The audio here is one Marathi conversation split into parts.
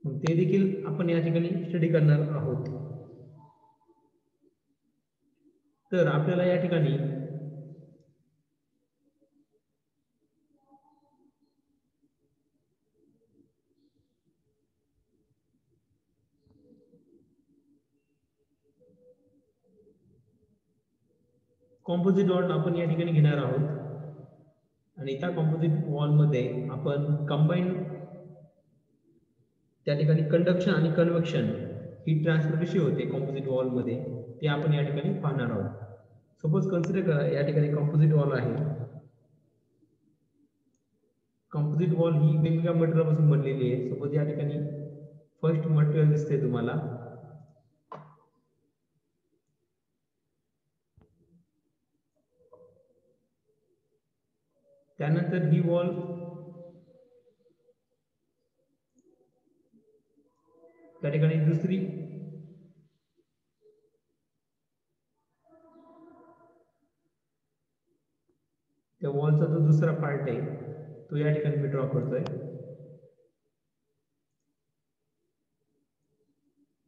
मग ते देखील आपण या ठिकाणी स्टडी करणार आहोत. तर आपल्याला या ठिकाणी कॉम्पोजिट वॉल आपण या ठिकाणी घेणार आहोत आणि त्या कॉम्पोजिट वॉलमध्ये आपण कंबाईन त्या ठिकाणी कंडक्शन आणि कन्व्हेक्शन हीट ट्रान्सफर कशी होते कॉम्पोजिट वॉलमध्ये ते आपण या ठिकाणी पाहणार आहोत. सपोज कन्सिडर करा या ठिकाणी कॉम्पोजिट वॉल आहे. कॉम्पोजिट वॉल ही वेगवेगळ्या मटेरियलपासून बनलेली आहे. सपोज या ठिकाणी फर्स्ट मटेरियल दिसते तुम्हाला, त्यानंतर ही वॉल त्या ठिकाणी दुसरी त्या वॉलचा जो दुसरा पार्ट आहे तो या ठिकाणी मी ड्रॉ करतोय.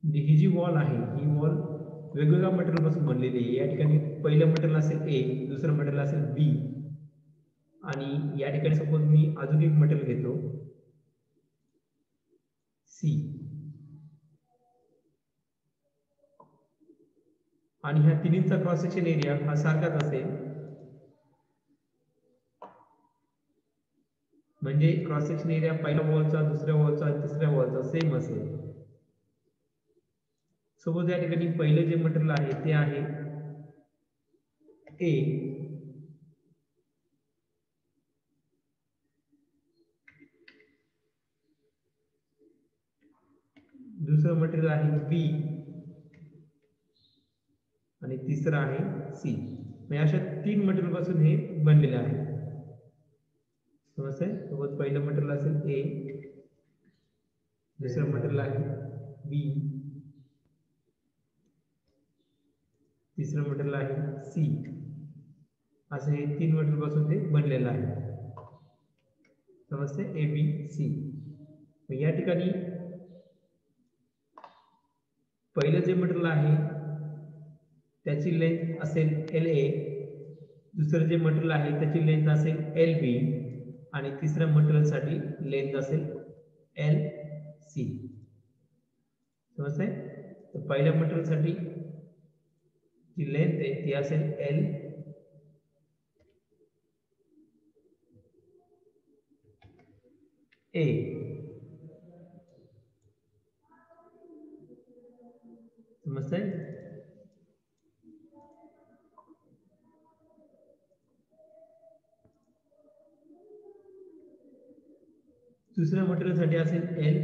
ही जी वॉल आहे ही वॉल वेगवेगळ्या मटेरियल पासून बनलेली आहे. या ठिकाणी पहिलं मटेरियल असेल ए, दुसरं मटेरियल असेल बी आणि या ठिकाणी सपोज मी अजून एक मटेरियल घेतो सी आणि ह्या तिन्हींचा क्रॉस सेक्शन एरिया हा सारखाच असेल. म्हणजे क्रॉस सेक्शन एरिया पहिल्या वॉलचा, दुसऱ्या वॉलचा, तिसऱ्या वॉलचा सेम असेल. सपोज या ठिकाणी पहिले जे मटेरियल आहे ते आहे ए, दुसरं मटेरियल आहे बी आणि तिसरं आहे सी. म्हणजे अशा तीन मटेरियल पासून हे बनलेले आहे. समजतंय? सोबत पहिलं मटेरियल असेल ए, दुसरं मटेरियल आहे बी, तिसरं मटेरियल आहे सी. असं हे तीन मटेरियल पासून ते बनलेलं आहे. समजते? A B C. या ठिकाणी पहिलं जे मटेरियल आहे त्याची लेंथ असेल एल ए, दुसरं जे मटेरियल आहे त्याची लेंथ असेल एल बी आणि तिसऱ्या मटेरियलसाठी लेंथ असेल एल सी. समजतंय? तर पहिल्या मटेरियलसाठी जी लेंथ आहे ती असेल एल ए. समजतंय? दुसऱ्या मटेरियलसाठी असेल एल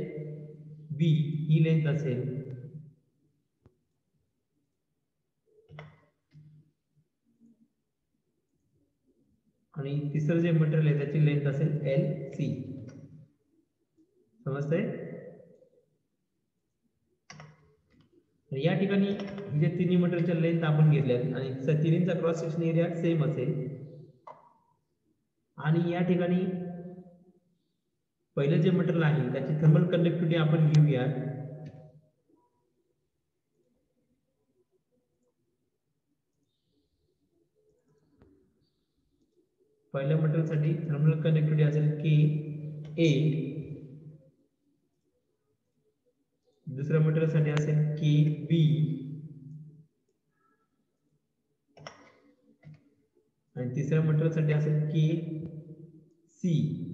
बी, ही लेंथ असेल आणि तिसरं जे मटेरियल आहे त्याची लेंथ असेल एल सी. समजतंय? या ठिकाणी जे तिन्ही मटेरियलच्या लेंथ आपण घेतल्यात आणि तिन्हींचा क्रॉस सेक्शन एरिया सेम असेल आणि या ठिकाणी पहिलं जे मटेरियल आहे त्याची थर्मल कंडक्टिव्हिटी आपण घेऊया. पहिल्या मटेरियलसाठी थर्मल कंडक्टिव्हिटी असेल के ए, दुसऱ्या मटेरियलसाठी असेल के बी आणि तिसऱ्या मटेरियलसाठी असेल के सी.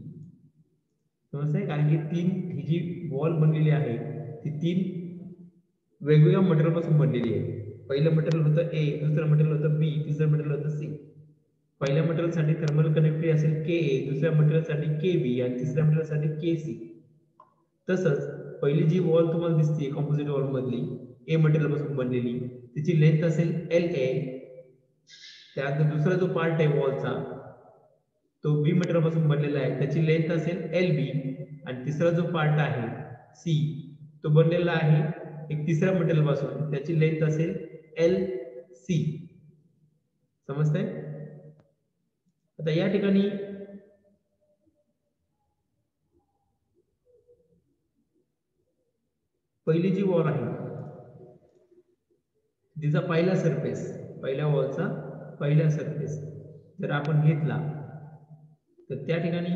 समजतंय? कारण की ही जी वॉल बनलेली आहे ती तीन वेगवेगळ्या मटेरियल पासून बनलेली आहे. पहिलं मटेरियल होतं ए, दुसरं मटेरियल होतं बी, तिसरं मटेरियल होतं सी. पहिल्या मटेरियलसाठी थर्मल कंडक्टिव्हिटी असेल के ए, दुसऱ्या मटेरियलसाठी के बी आणि तिसऱ्या मटेरियलसाठी के सी. तसंच पहिली जी वॉल तुम्हाला दिसते कॉम्पोजिट वॉल मधली ए मटेरियल पासून बनलेली तिची लेंथ असेल एल ए. त्यानंतर दुसरा जो पार्ट आहे वॉलचा तो बी मटेरियल पासून बनलेला आहे त्याची लेंथ असेल एल बी आणि तिसरा जो पार्ट आहे सी तो बनलेला आहे एक तिसऱ्या मटेरियल पासून त्याची लेंथ असेल एल सी. समजतंय? आता या ठिकाणी पहिली जी वॉल आहे तिचा पहिला सरफेस, पहिल्या वॉलचा पहिला सरफेस जर आपण घेतला तर त्या ठिकाणी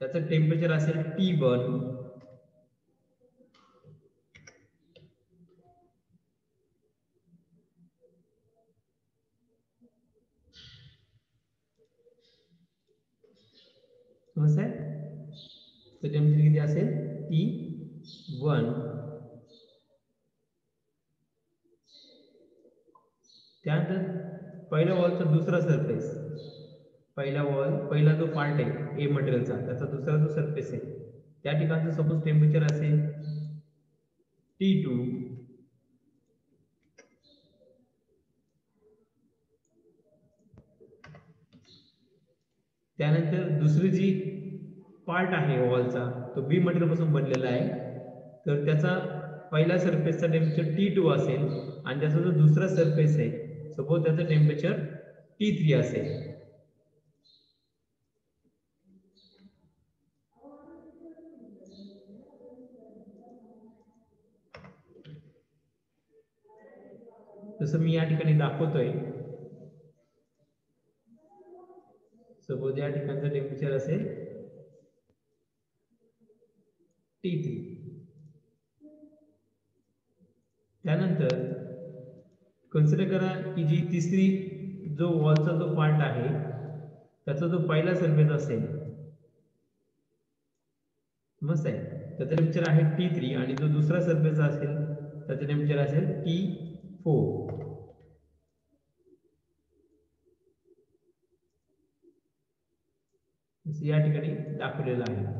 त्याचं टेम्परेचर असेल T1 समजतंय? तर टेम्परेचर किती असेल T1. त्यानंतर पहिल्या वॉलचा दुसरा सरफेस, पहिला जो पार्ट आहे ए मटेरियलचा त्याचा दुसरा जो सरफेस आहे त्या ठिकाणचं सपोज टेम्परेचर असेल T2. त्यानंतर दुसरी जी पार्ट आहे वॉलचा तो बी मटेरियल पासून बनलेला आहे तर त्याचा पहिला सरफेसचा टेम्परेचर T2 असेल आणि त्याचा जो दुसरा सरफेस आहे सपोज त्याचं टेम्परेचर T3 असेल. जसं मी या ठिकाणी दाखवतोय सपोज या ठिकाणचं टेम्परेचर असेल T3. त्यानंतर कन्सिडर करा की जी तिसरी जो वॉलचा जो पार्ट आहे त्याचा जो पहिला सरफेस असेल मस्त आहे त्याचं टेम्परेचर आहे T3 आणि जो दुसरा सरफेस असेल त्याचं टेम्परेचर असेल T4. या ठिकाणी दाखवलेलं आहे.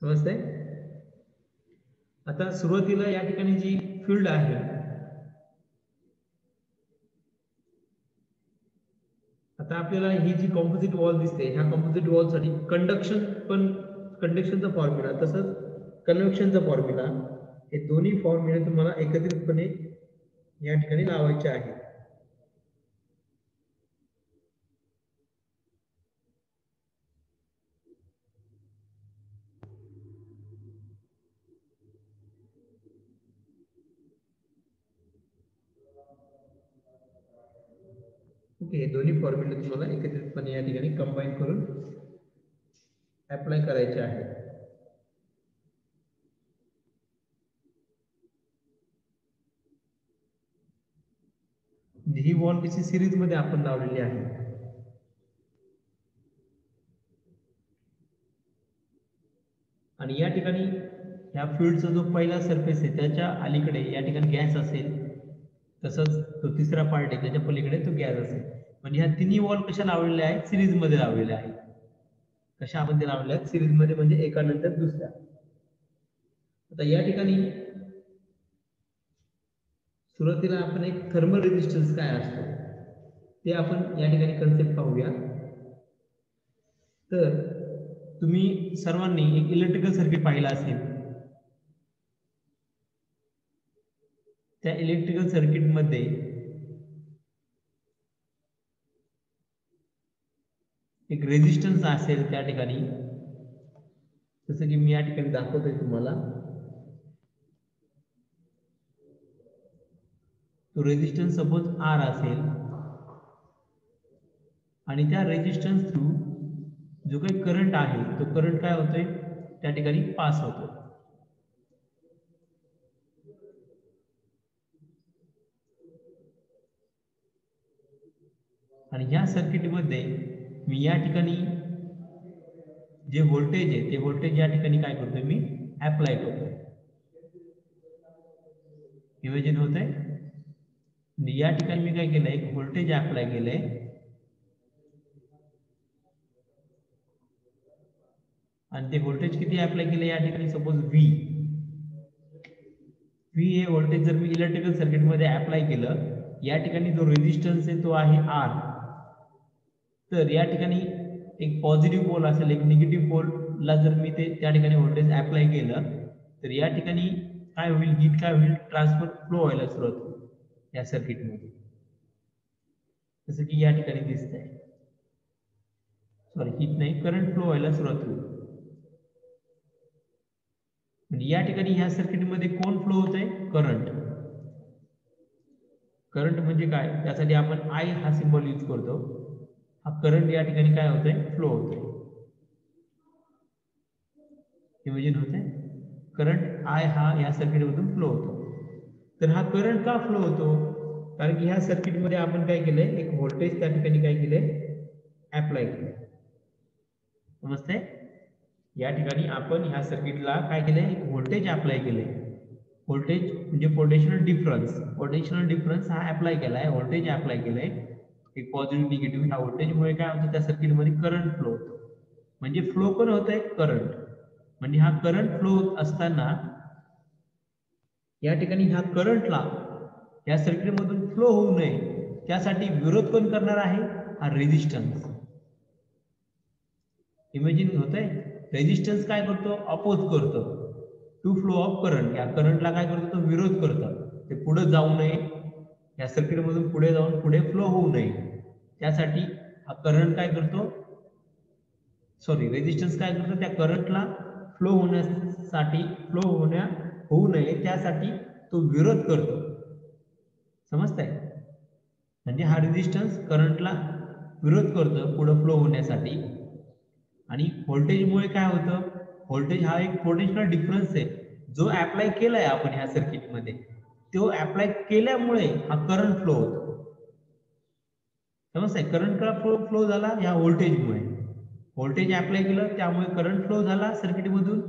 समजतंय? आता सुरुवातीला या ठिकाणी जी फील्ड आहे आता आपल्याला ही जी कॉम्पोजिट वॉल दिसते ह्या कॉम्पोजिट वॉल साठी कंडक्शनचा फॉर्म्युला तसंच कन्व्हेक्शनचा फॉर्म्युला हे दोन्ही फॉर्म्युले तुम्हाला एकत्रितपणे या ठिकाणी लावायचे आहेत. ओके, हे दोन्ही फॉर्म्युले तुम्हाला एकत्रितपणे या ठिकाणी कंबाईन करून अप्लाय करायचे आहे. ही वॉल कशी सिरीज मध्ये आपण लावलेली आहे. आणि या ठिकाणी ह्या फ्लुइडचा जो पहिला सरफेस आहे त्याच्या अलीकडे या ठिकाणी गॅस असेल तसंच तो तिसरा पार्ट आहे त्याच्या पलीकडे तो गॅस असेल. म्हणजे ह्या तिन्ही वॉल कशा लावलेल्या आहेत सिरीज मध्ये लावलेल्या आहेत. कशा आपण ते लावलेल्या आहेत सिरीज मध्ये म्हणजे एका नंतर दुसऱ्या. आता या ठिकाणी सुरुवातीला आपण एक थर्मल रेजिस्टन्स काय असतो ते आपण या ठिकाणी कन्सेप्ट पाहूया. तर तुम्ही सर्वांनी एक इलेक्ट्रिकल सर्किट पाहिला असेल. त्या इलेक्ट्रिकल सर्किट मध्ये एक रेजिस्टन्स असेल त्या ठिकाणी जसं की मी या ठिकाणी दाखवतोय तुम्हाला. तो रेजिस्टन्स सपोज R असेल आणि त्या रेजिस्टन्स थ्रू जो काही करंट आहे तो करंट काय होतोय त्या ठिकाणी पास होतो. आणि या सर्किट मध्ये मी या ठिकाणी जे व्होल्टेज आहे ते व्होल्टेज या ठिकाणी काय करतोय मी अप्लाय करतोय. इमेजिन होतंय. या ठिकाणी मी काय केलंय एक व्होल्टेज अप्लाय केलंय आणि ते व्होल्टेज किती अप्लाय केले या ठिकाणी सपोज V हे व्होल्टेज जर मी इलेक्ट्रिकल सर्किट मध्ये अप्लाय केलं या ठिकाणी जो रेजिस्टन्स आहे तो आहे R. तर या ठिकाणी एक पॉझिटिव्ह पोल असेल, एक निगेटिव्ह पोलला जर मी ते त्या ठिकाणी व्होल्टेज अप्लाय केलं तर या ठिकाणी काय होईल, हीट काय होईल, ट्रान्सफर फ्लो व्हायला सुरुवात होईल या सर्किटमध्ये, जसं की या ठिकाणी दिसतंय. सॉरी, हीट नाही, करंट फ्लो व्हायला सुरुवात होईल. म्हणजे या ठिकाणी ह्या सर्किटमध्ये कोण फ्लो होतंय, करंट. करंट म्हणजे काय, त्यासाठी आपण आय हा सिंबल यूज करतो. हा करंट या ठिकाणी काय होतंय, फ्लो होतोय. इमेजिन होतंय, करंट आय हा या सर्किटमधून फ्लो होतो. तर हा करंट का फ्लो होतो, कारण की ह्या सर्किटमध्ये आपण काय केलंय, एक व्होल्टेज त्या ठिकाणी काय केलंय, अप्लाय केलंय. समजतंय, या ठिकाणी आपण ह्या सर्किटला काय केलंय, एक व्होल्टेज अप्लाय केलंय. व्होल्टेज म्हणजे पोटेन्शियल डिफरन्स, पोटेन्शियल डिफरन्स हा अप्लाय केलाय, व्होल्टेज अप्लाय केलंय, एक पॉझिटिव्ह निगेटिव्ह. ह्या व्होल्टेजमुळे काय होतं, त्या सर्किटमध्ये करंट फ्लो होतो. म्हणजे फ्लो पण होतंय करंट. म्हणजे हा करंट फ्लो होत असताना या ठिकाणी ह्या करंटला या सर्किटमधून फ्लो होऊ नये त्यासाठी विरोध कोण करणार आहे, हा रेझिस्टन्स. इमेजिन होतंय, रेझिस्टन्स काय करतो, अपोज करतो टू फ्लो ऑफ करंट. या करंटला काय करतो, तो विरोध करतो, ते पुढे जाऊ नये, या सर्किटमधून पुढे जाऊन पुढे फ्लो होऊ नये त्यासाठी हा करंट काय करतो, सॉरी रेझिस्टन्स काय करतो, त्या करंटला फ्लो होण्यासाठी होऊ नये त्यासाठी तो विरोध करतो. समजतंय, म्हणजे हा रेझिस्टन्स करंटला विरोध करतो पुढे फ्लो होण्यासाठी. आणि व्होल्टेजमुळे काय होतं, व्होल्टेज हा एक पोटेन्शियल डिफरन्स आहे जो अप्लाय केलाय आपण ह्या सर्किटमध्ये, तो अप्लाय केल्यामुळे हा करंट फ्लो होतो. समजतंय, करंट का फ्लो झाला, ह्या व्होल्टेजमुळे. व्होल्टेज अप्लाय केलं त्यामुळे करंट फ्लो झाला सर्किटमधून,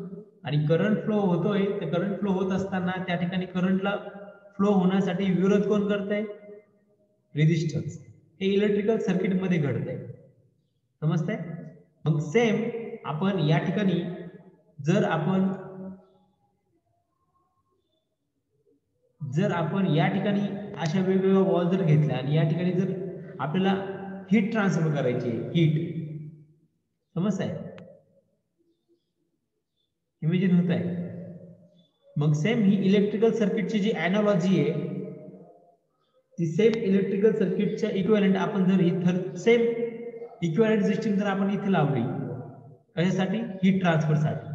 आणि करंट फ्लो होतोय, तर करंट फ्लो होत असताना त्या ठिकाणी करंटला फ्लो होण्यासाठी विरोध कोण करतंय, रेझिस्टन्स. हे इलेक्ट्रिकल सर्किटमध्ये घडतंय. समजतंय, मग सेम आपण या ठिकाणी जर आपण या ठिकाणी अशा वेगवेगळ्या वॉल जर घेतल्या आणि या ठिकाणी जर आपल्याला हीट ट्रान्सफर करायची, हीट. समजतंय, इमेजिन होत आहे. मग सेम ही इलेक्ट्रिकल सर्किटची जी अॅनालॉजी आहे, ती सेम इलेक्ट्रिकल सर्किटच्या इक्विव्हॅलंट आपण जर ही सेम इक्विव्हॅलंट सिस्टीम जर आपण इथे लावली, कशासाठी, हीट ट्रान्सफरसाठी,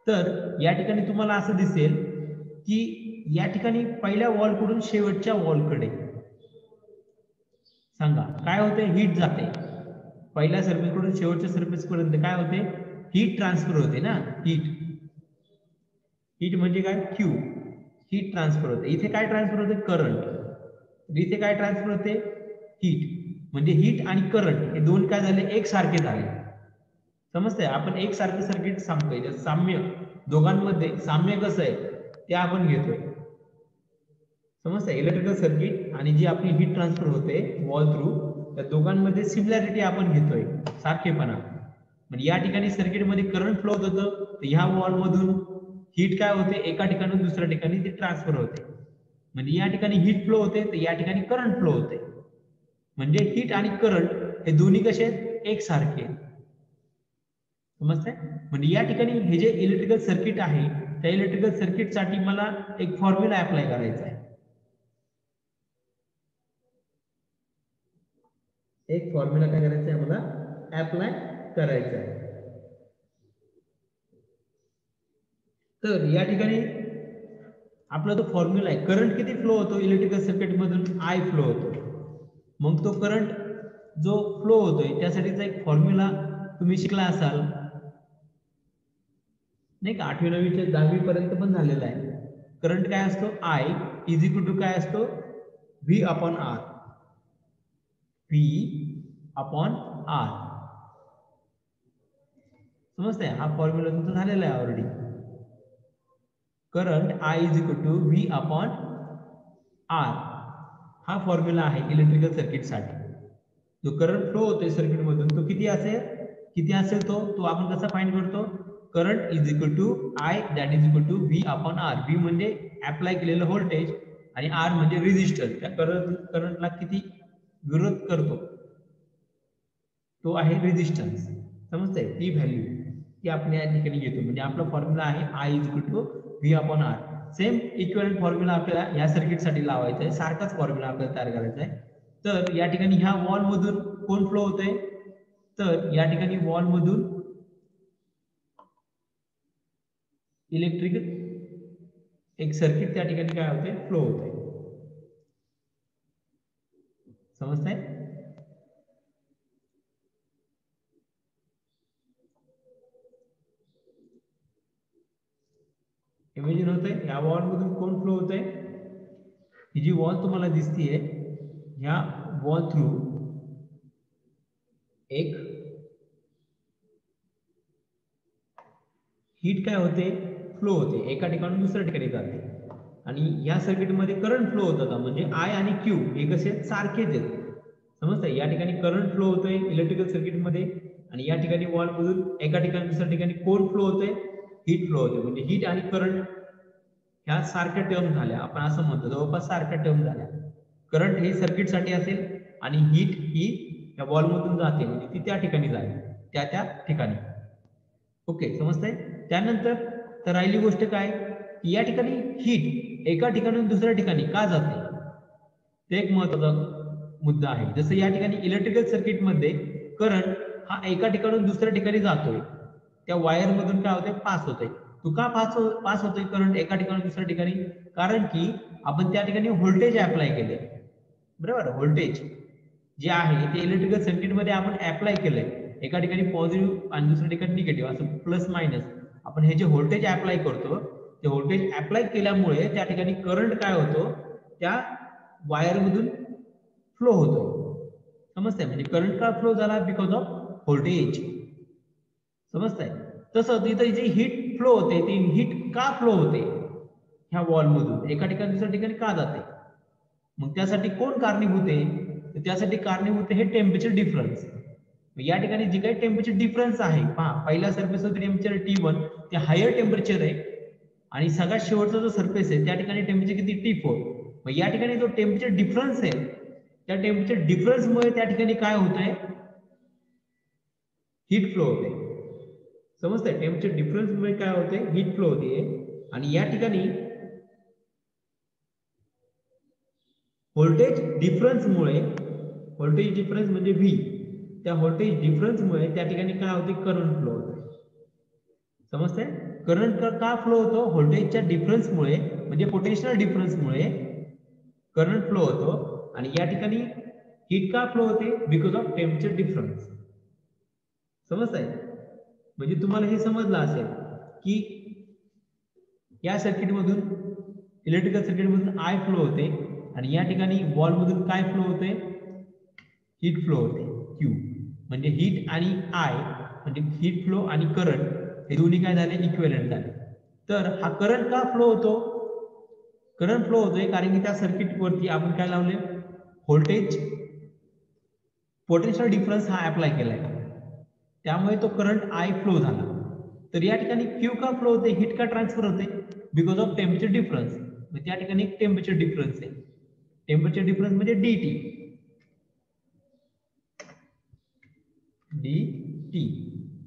तर या ठिकाणी तुम्हाला असं दिसेल की या ठिकाणी पहिल्या वॉलकडून शेवटच्या वॉलकडे सांगा काय होते, हीट जाते. पहिल्या सर्फेसकडून शेवटच्या सर्फेसपर्यंत काय होते, हीट ट्रान्सफर होते ना. हीट म्हणजे काय, क्यू, हीट ट्रान्सफर होते. इथे काय ट्रान्सफर होते, करंट. इथे काय ट्रान्सफर होते, हीट. म्हणजे हीट आणि करंट हे दोन काय झाले, एकसारखे झाले. समजतंय, आपण एकसारखं सर्किट सांगतोय, साम्य दोघांमध्ये साम्य कसं आहे ते आपण घेतोय. समजतंय, इलेक्ट्रिकल सर्किट आणि जी आपली हीट ट्रान्सफर होते वॉल थ्रू, त्या दोघांमध्ये सिमिलॅरिटी आपण घेतोय, सारखेपणा. म्हणजे या ठिकाणी सर्किटमध्ये करंट फ्लो होत होतं, तर ह्या वॉल मधून हीट काय होते, एका ठिकाणून दुसऱ्या ठिकाणी ते ट्रान्सफर होते. म्हणजे या ठिकाणी हीट फ्लो होते, तर या ठिकाणी करंट फ्लो होते. म्हणजे हीट आणि करंट हे दोन्ही कसे आहेत, एकसारखे. समजतंय, म्हणजे या ठिकाणी हे जे इलेक्ट्रिकल सर्किट आहे, त्या इलेक्ट्रिकल सर्किटसाठी मला एक फॉर्म्युला अप्लाय करायचा आहे. एक फॉर्म्युला काय करायचा आहे, मला अप्लाय करायचा आहे. तर या ठिकाणी आपला जो फॉर्म्युला आहे, करंट किती फ्लो होतो इलेक्ट्रिकल सर्किट मधून, आय फ्लो होतो. मग तो करंट जो फ्लो होतोय त्यासाठीचा एक फॉर्म्युला तुम्ही शिकला असाल नाही का, 8वी 9वी 10वी पर्यंत पण झालेला आहे. करंट काय असतो, आय इज इक्वल टू काय असतो, V upon R. V upon R. समजतंय, हा फॉर्म्युला तुमचा झालेला आहे already. Current I is equal to V upon R, हा फॉर्म्युला आहे इलेक्ट्रिकल सर्किट साठी. जो करंट फ्लो होतोय सर्किट मधून तो किती असेल तो आपण कसा फाइंड करतो, current is equal to I that is equal to V upon R. V म्हणजे अप्लाय केलेलं व्होल्टेज आणि आर म्हणजे रेझिस्टन्स, त्या करंटला किती विरोध करतो. तो आहे रेझिस्टन्स. समजतंय? ती व्हॅल्यू ती आपण या ठिकाणी घेतो. म्हणजे आपला फॉर्म्युला आहे I = V/R. Same equivalent formula आपल्याला या सर्किटसाठी लावायचा आहे. सारखाच फॉर्म्युला आपल्याला तयार करायचा आहे. तर या ठिकाणी ह्या वॉल मधून कोण फ्लो होतंय? तर या ठिकाणी वॉल मधून इलेक्ट्रिक एक सर्किट त्या ठिकाणी काय होते? फ्लो होते. समजतंय? इमेजिन होतंय ह्या वॉल मधून कोण फ्लो होतंय? ही जी वॉल तुम्हाला दिसतीये ह्या वॉल थ्रू एक हीट काय होते? फ्लो होते, एका ठिकाणून दुसऱ्या ठिकाणी जाते. आणि या सर्किटमध्ये करंट फ्लो होत होता. म्हणजे I आणि Q हे कसे सारखेच आहेत. समजतंय? या ठिकाणी करंट फ्लो होतोय इलेक्ट्रिकल सर्किटमध्ये आणि या ठिकाणी वॉल मधून एका ठिकाणी दुसऱ्या ठिकाणी कोण फ्लो होतोय? हीट फ्लो होते. म्हणजे हीट आणि करंट ह्या सारख्या टर्म झाल्या. आपण असं म्हणतो जवळपास सारख्या टर्म झाल्या. करंट हे सर्किटसाठी असेल आणि हीट ही या वॉल मधून जाते, म्हणजे ती त्या ठिकाणी जाईल, त्या ठिकाणी. ओके, समजतंय? त्यानंतर तर राहिली गोष्ट काय की या ठिकाणी हीट एका ठिकाणून दुसऱ्या ठिकाणी का जाते? ते एक महत्त्वाचा मुद्दा आहे. जसं या ठिकाणी इलेक्ट्रिकल सर्किटमध्ये करंट हा एका ठिकाणून दुसऱ्या ठिकाणी जातोय, त्या वायर मधून काय होतंय? पास होतोय. तो का पास होतोय करंट एका ठिकाणून दुसऱ्या ठिकाणी? कारण की आपण त्या ठिकाणी व्होल्टेज अप्लाय केले. बरोबर? व्होल्टेज जे आहे ते इलेक्ट्रिकल सर्किटमध्ये आपण अप्लाय केलंय. एका ठिकाणी पॉझिटिव्ह आणि दुसऱ्या ठिकाणी निगेटिव्ह असं प्लस मायनस आपण हे जे व्होल्टेज अप्लाय करतो ते व्होल्टेज अप्लाय केल्यामुळे त्या ठिकाणी करंट काय होतो? त्या वायर मधून फ्लो होतो. समजतंय? म्हणजे करंट का फ्लो झाला? Because off voltage. समजतंय? तसं तिथे जी हीट फ्लो होते ती हीट का फ्लो होते ह्या वॉल मधून एका ठिकाणी दुसऱ्या ठिकाणी का जाते? मग त्यासाठी कोण कारणीभूत आहे? तर त्यासाठी कारणीभूत हे टेम्परेचर डिफरन्स. या ठिकाणी जे काही टेम्परेचर डिफरन्स आहे पहा, पहिल्या सरफेसवर टेम्परेचर T1 ते हायर टेम्परेचर आहे आणि सगळ्यात शेवटचा जो सरफेस आहे त्या ठिकाणी टेम्परेचर किती? T4. मग या ठिकाणी जो टेम्परेचर डिफरन्स आहे त्या टेम्परेचर डिफरन्समुळे त्या ठिकाणी काय होतंय? हीट फ्लो होते. समजतंय? टेम्परेचर डिफरन्समुळे काय होते? हीट फ्लो होते. आणि या ठिकाणी व्होल्टेज डिफरन्समुळे, व्होल्टेज डिफरन्स म्हणजे V, त्या व्होल्टेज डिफरन्समुळे त्या ठिकाणी काय होते? करंट फ्लो होते. समजतंय? करंट का फ्लो होतो? व्होल्टेजच्या डिफरन्समुळे म्हणजे पोटेन्शियल डिफरन्समुळे करंट फ्लो होतो. आणि या ठिकाणी हीट का फ्लो होते? Because of temperature difference. समजतंय? म्हणजे तुम्हाला हे समजलं असेल की या सर्किटमधून इलेक्ट्रिकल सर्किटमधून I फ्लो होते आणि या ठिकाणी वॉल मधून काय फ्लो होते? हीट फ्लो होते Q. म्हणजे हीट आणि I म्हणजे हीट फ्लो आणि करंट हे दोन्ही काय झाले? इक्विव्हॅलेंट झाले. तर हा करंट का फ्लो होतो? करंट फ्लो होतोय कारण की त्या सर्किट वरती आपण काय लावले? व्होल्टेज पोटेन्शियल डिफरन्स हा अप्लाय केलाय, त्यामुळे तो करंट I फ्लो झाला. तर या ठिकाणी Q का फ्लो होते? हीट का ट्रान्सफर होते? Because of temperature difference. म्हणजे त्या ठिकाणी एक टेम्परेचर डिफरन्स आहे. टेम्परेचर डिफरन्स म्हणजे dt.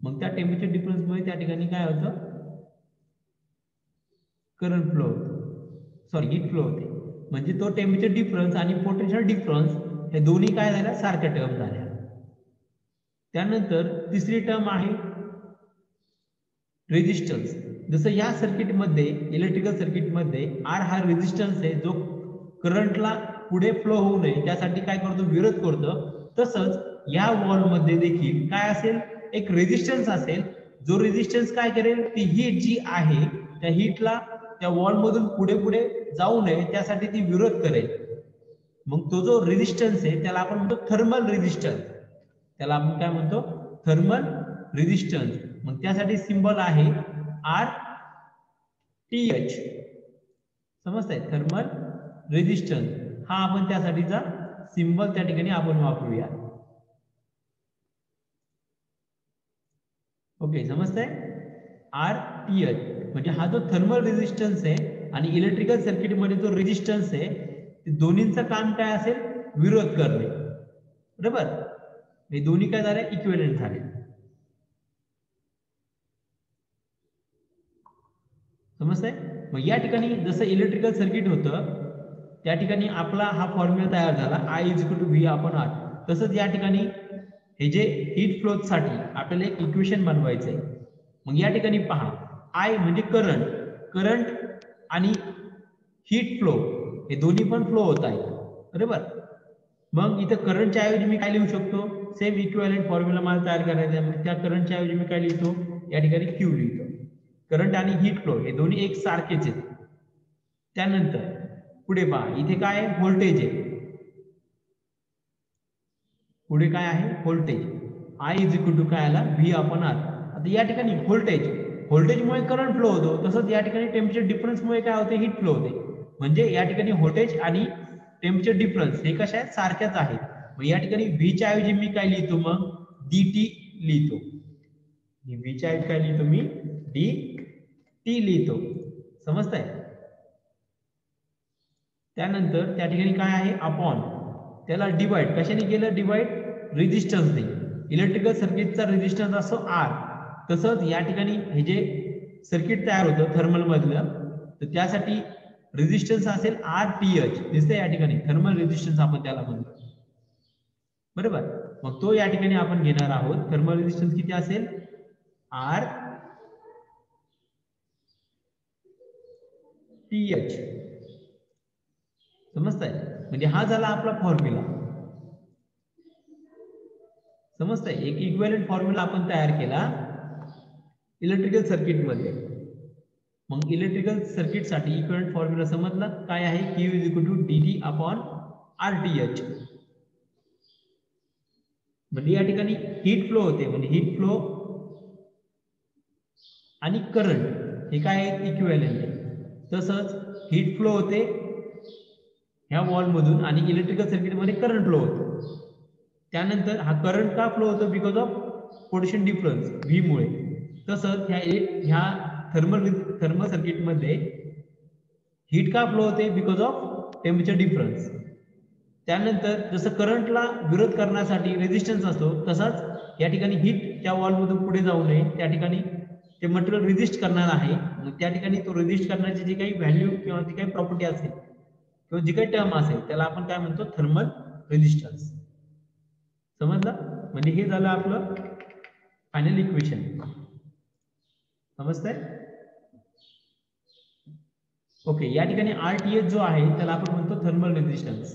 मग त्या टेम्परेचर डिफरन्समुळे त्या ठिकाणी काय होतं? करंट फ्लो होतो, सॉरी हीट फ्लो होते. म्हणजे तो टेम्परेचर डिफरन्स आणि पोटेन्शियल डिफरन्स हे दोन्ही काय झाल्या? सारख्या टर्म झाल्या. त्यानंतर तिसरी टर्म आहे रेझिस्टन्स. जसं या सर्किटमध्ये इलेक्ट्रिकल सर्किटमध्ये R हा रेझिस्टन्स आहे जो करंटला पुढे फ्लो होऊ नये त्यासाठी काय करतो? विरोध करतो. तसंच या वॉलमध्ये देखील काय असेल? एक रेझिस्टन्स असेल जो रेझिस्टन्स काय करेल? ती हीट जी आहे त्या हीटला त्या वॉल मधून पुढे पुढे जाऊ नये त्यासाठी ती विरोध करेल. मग तो जो रेझिस्टन्स आहे त्याला आपण म्हणतो थर्मल रेझिस्टन्स. त्याला आपण काय म्हणतो? Thermal resistance. मग त्यासाठी सिंबल आहे RTH. समजतंय? थर्मल रेझिस्टन्स हा आपण त्यासाठीचा सिंबल त्या ठिकाणी आपण वापरूया. ओके, समजतंय? RTH म्हणजे हा जो थर्मल रेझिस्टन्स आहे आणि इलेक्ट्रिकल सर्किटमध्ये जो रेझिस्टन्स आहे दोन्हींचं काम काय असेल? विरोध करणे. बरोबर? हे दोन्ही काय झाले इक्विव्हॅलेंट झाले. समजतंय. मग या ठिकाणी जसं इलेक्ट्रिकल सर्किट होतं त्या ठिकाणी आपला हा फॉर्म्युला तयार झाला I = V/R. तसंच या ठिकाणी हे जे हीट फ्लो साठी आपल्याला एक इक्वेशन बनवायचं आहे. मग या ठिकाणी पहा I म्हणजे करंट आणि हीट फ्लो हे दोन्ही पण फ्लो होत आहे बरोबर. मग इथं करंटच्या ऐवजी मी काय लिहू शकतो सेम इक्विव्हॅलेंट फॉर्म्युला मला तयार करायचा आहे. मग त्या करंटच्या ऐवजी मी काय लिहितो या ठिकाणी Q लिहितो. करंट आणि हीट फ्लो हे दोन्ही एक सारखेच आहेत. त्यानंतर पुढे पहा इथे काय आहे व्होल्टेज आहे. पुढे काय आहे व्होल्टेज I = काय आला V/R. आता या ठिकाणी व्होल्टेजमुळे करंट फ्लो होतो. तसंच या ठिकाणी टेम्परेचर डिफरन्समुळे काय होते हीट फ्लो होते. म्हणजे या ठिकाणी व्होल्टेज आणि टेम्परेचर डिफरन्स हे कशा आहेत सारख्याच आहेत. मग या ठिकाणी V च्या ऐवजी मी काय लिहितो मग dt लिहितो. V च्या ऐवजी काय लिहितो मी dt लिहितो. समजतंय. त्यानंतर त्या ठिकाणी काय आहे अपॉन त्याला डिवाइड कशाने केलं डिवाइड रेझिस्टन्सने. इलेक्ट्रिकल सर्किटचा रेझिस्टन्स असतो R. तसंच या ठिकाणी हे जे सर्किट तयार होतं थर्मल मधलं तर त्यासाठी रेझिस्टन्स असेल RTH. दिसतंय या ठिकाणी थर्मल रेझिस्टन्स आपण त्याला म्हणतो बरोबर. मग तो या ठिकाणी आपण घेणार आहोत. थर्मल रेझिस्टन्स किती असेल RTH. समजतंय. म्हणजे हा झाला आपला फॉर्म्युला. समजतंय. एक इक्विव्हॅलेंट फॉर्म्युला आपण तयार केला इलेक्ट्रिकल सर्किट मध्ये. मग इलेक्ट्रिकल सर्किट साठी इक्विव्हॅलेंट फॉर्म्युला समजला काय आहे Q = dt/RTH. म्हणजे या ठिकाणी हीट फ्लो होते म्हणजे हीट फ्लो आणि करंट हे काय आहेत इक्विव्हॅलेंट आहे. तसंच हीट फ्लो होते ह्या वॉल मधून आणि इलेक्ट्रिकल सर्किट मध्ये करंट फ्लो होतो. त्यानंतर हा करंट का फ्लो होतो because of potential difference V मुळे. तसंच ह्या थर्मल सर्किट मध्ये हीट का फ्लो होते बिकॉज ऑफ टेम्परेचर डिफरन्स. त्यानंतर जसं करंटला विरोध करण्यासाठी रेझिस्टन्स असतो तसाच या ठिकाणी हीट त्या वॉल मधून पुढे जाऊ नये त्या ठिकाणी ते मटेरियल रेझिस्ट करणार आहे. मग त्या ठिकाणी तो रेझिस्ट करण्याची जी काही व्हॅल्यू किंवा जी काही प्रॉपर्टी असेल किंवा जी काही टर्म असेल त्याला आपण काय म्हणतो थर्मल रेझिस्टन्स. समजलं. म्हणजे हे झालं आपलं फायनल इक्वेशन. समजतंय. ओके. या ठिकाणी RTH जो आहे त्याला आपण म्हणतो थर्मल रेझिस्टन्स.